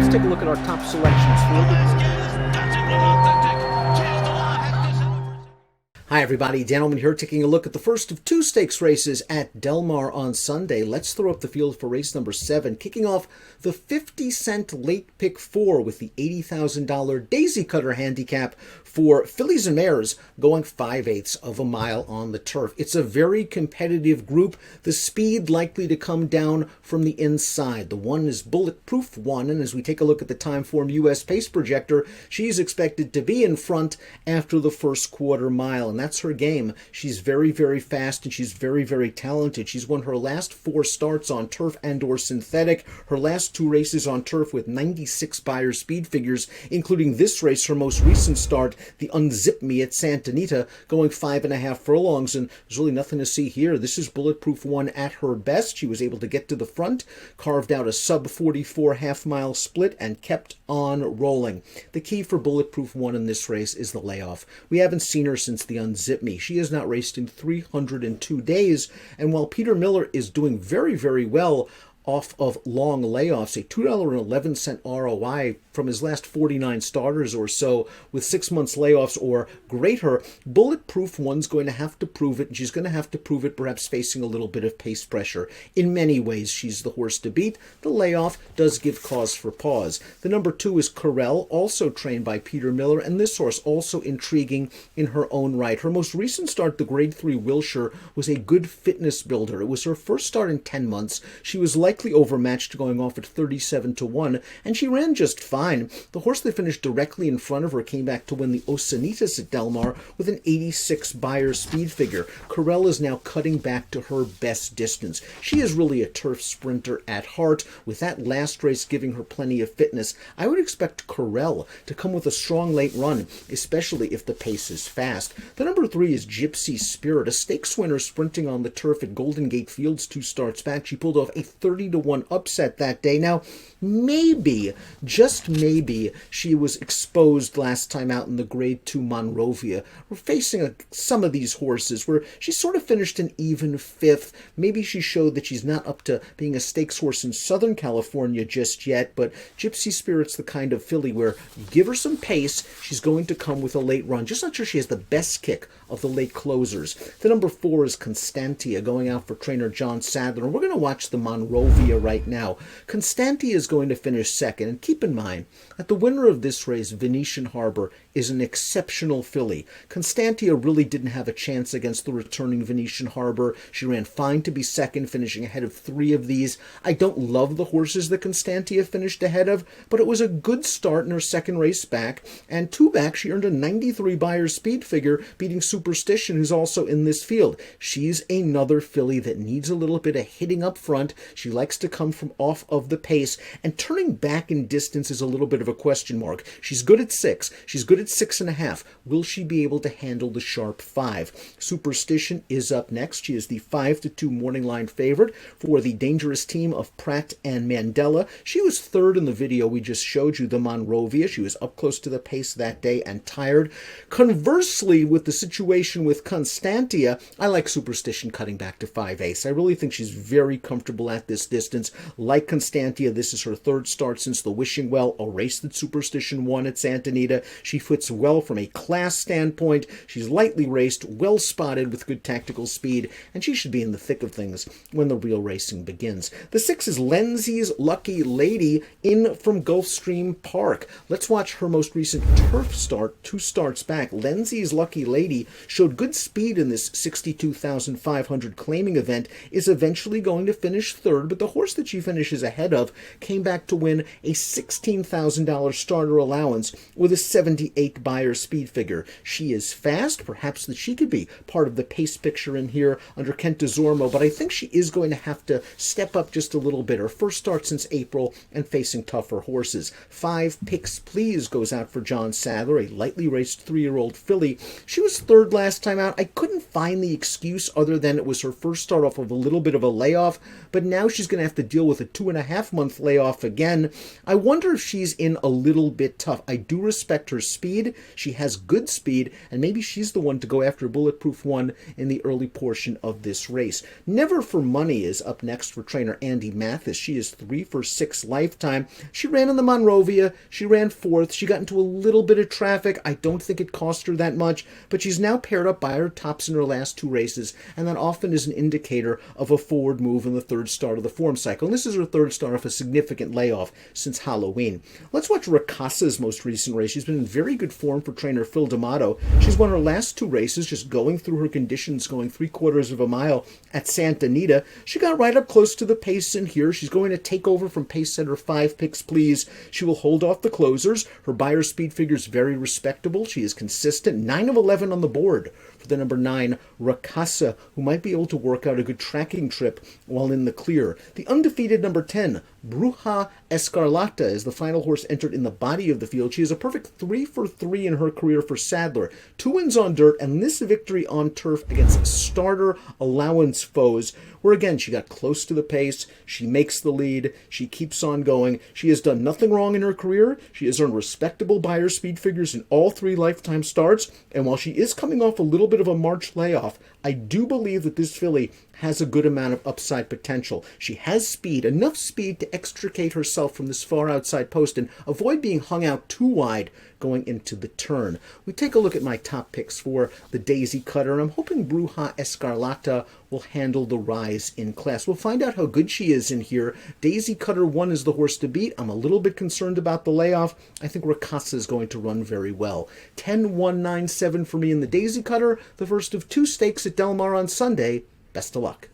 let's take a look at our top selections. Hi everybody, Dan Illman here, taking a look at the first of two stakes races at Del Mar on Sunday. Let's throw up the field for race number 7, kicking off the 50-cent late pick 4 with the $80,000 Daisycutter Handicap for fillies and mares going 5/8 of a mile on the turf. It's a very competitive group. The speed likely to come down from the inside. The one is Bulletproof One, and as we take a look at the Timeform US Pace Projector, she's expected to be in front after the first quarter mile, and that's her game. She's very, very fast, and she's very, very talented. She's won her last 4 starts on turf and or synthetic, her last 2 races on turf with 96 Beyer speed figures, including this race, her most recent start, the Unzip Me at Santa Anita, going 5.5 furlongs, and there's really nothing to see here. This is Bulletproof One at her best. She was able to get to the front, carved out a sub-44 half-mile split, and kept on rolling. The key for Bulletproof One in this race is the layoff. We haven't seen her since the Unzip Me. She has not raced in 302 days, and while Peter Miller is doing very, very well off of long layoffs, a $2.11 ROI from his last 49 starters or so with 6 months layoffs or greater, Bulletproof One's going to have to prove it, and she's going to have to prove it perhaps facing a little bit of pace pressure. In many ways, she's the horse to beat. The layoff does give cause for pause. The number 2 is Corel, also trained by Peter Miller, and this horse also intriguing in her own right. Her most recent start, the Grade 3 Wilshire, was a good fitness builder. It was her first start in 10 months. She was likely overmatched going off at 37-1, and she ran just fine. The horse that finished directly in front of her came back to win the Osanitas at Del Mar with an 86 Beyer speed figure. Corel is now cutting back to her best distance. She is really a turf sprinter at heart. With that last race giving her plenty of fitness, I would expect Corel to come with a strong late run, especially if the pace is fast. The number 3 is Gypsy Spirit, a stakes winner sprinting on the turf at Golden Gate Fields 2 starts back. She pulled off a 30-1 upset that day. Now, maybe, just maybe, she was exposed last time out in the Grade 2 Monrovia. We're facing some of these horses where she sort of finished an even 5th. Maybe she showed that she's not up to being a stakes horse in Southern California just yet, but Gypsy Spirit's the kind of filly where give her some pace, she's going to come with a late run. Just not sure she has the best kick of the late closers. The number 4 is Constantia, going out for trainer John Sadler, and we're going to watch the Monrovia right now. Constantia is going to finish second, and keep in mind that the winner of this race, Venetian Harbor, is an exceptional filly. Constantia really didn't have a chance against the returning Venetian Harbor. She ran fine to be second, finishing ahead of 3 of these. I don't love the horses that Constantia finished ahead of, but it was a good start in her second race back, and 2 back she earned a 93 Beyer speed figure, beating Superstition, who's also in this field. She's another filly that needs a little bit of hitting up front. She likes to come from off of the pace, and turning back in distance is a little bit of a question mark. She's good at 6. She's good at 6.5. Will she be able to handle the sharp 5? Superstition is up next. She is the 5-2 morning line favorite for the dangerous team of Pratt and Mandela. She was 3rd in the video we just showed you, the Monrovia. She was up close to the pace that day and tired. Conversely, with the situation with Constantia, I like Superstition cutting back to 5/8. I really think she's very comfortable at this distance. Like Constantia, this is her 3rd start since the Wishing Well, a race that Superstition won at Santa Anita. She fits well from a class standpoint. She's lightly raced, well spotted with good tactical speed, and she should be in the thick of things when the real racing begins. The 6 is Lindsay's Lucky Lady, in from Gulfstream Park. Let's watch her most recent turf start, 2 starts back. Lindsay's Lucky Lady showed good speed in this 62,500 claiming event, is eventually going to finish 3rd, but the horse that she finishes ahead of came back to win a $16,000 starter allowance with a 78 Beyer speed figure. She is fast, perhaps that she could be part of the pace picture in here under Kent DeZormo, but I think she is going to have to step up just a little bit. Her first start since April and facing tougher horses. 5 Picks Please goes out for John Sadler, a lightly raced 3-year-old filly. She was 3rd last time out. I couldn't find the excuse other than it was her first start off of a little bit of a layoff, but now she's she's going to have to deal with a 2.5-month layoff again. I wonder if she's in a little bit tough. I do respect her speed. She has good speed, and maybe she's the one to go after Bulletproof One in the early portion of this race. Never for Money is up next for trainer Andy Mathis. She is 3 for 6 lifetime. She ran in the Monrovia. She ran 4th. She got into a little bit of traffic. I don't think it cost her that much, but she's now paired up by her tops in her last 2 races, and that often is an indicator of a forward move in the 3rd start of the form cycle. And this is her 3rd start of a significant layoff since Halloween. Let's watch Ricasa's most recent race. She's been in very good form for trainer Phil D'Amato. She's won her last 2 races, just going through her conditions, going 3/4 of a mile at Santa Anita. She got right up close to the pace in here. She's going to take over from pace setter 5 Picks Please. She will hold off the closers. Her buyer speed figure is very respectable. She is consistent. 9 of 11 on the board for the number 9, Ricasa, who might be able to work out a good tracking trip while in the clear. The undefeated number 10, Bruja Escarlata, is the final horse entered in the body of the field. She is a perfect 3 for 3 in her career for Sadler. 2 wins on dirt, and this victory on turf against starter allowance foes, where again she got close to the pace, she makes the lead, she keeps on going. She has done nothing wrong in her career. She has earned respectable buyer speed figures in all 3 lifetime starts, and while she is coming off a little bit of a March layoff, I do believe that this filly has a good amount of upside potential. She has speed, enough speed to extricate herself from this far outside post and avoid being hung out too wide going into the turn. We take a look at my top picks for the Daisycutter, and I'm hoping Bruja Escarlata will handle the rise in class. We'll find out how good she is in here. Daisycutter 1 is the horse to beat. I'm a little bit concerned about the layoff. I think Ricasa is going to run very well. 10-1-9-7 for me in the Daisycutter, the first of 2 stakes at Del Mar on Sunday. Best of luck.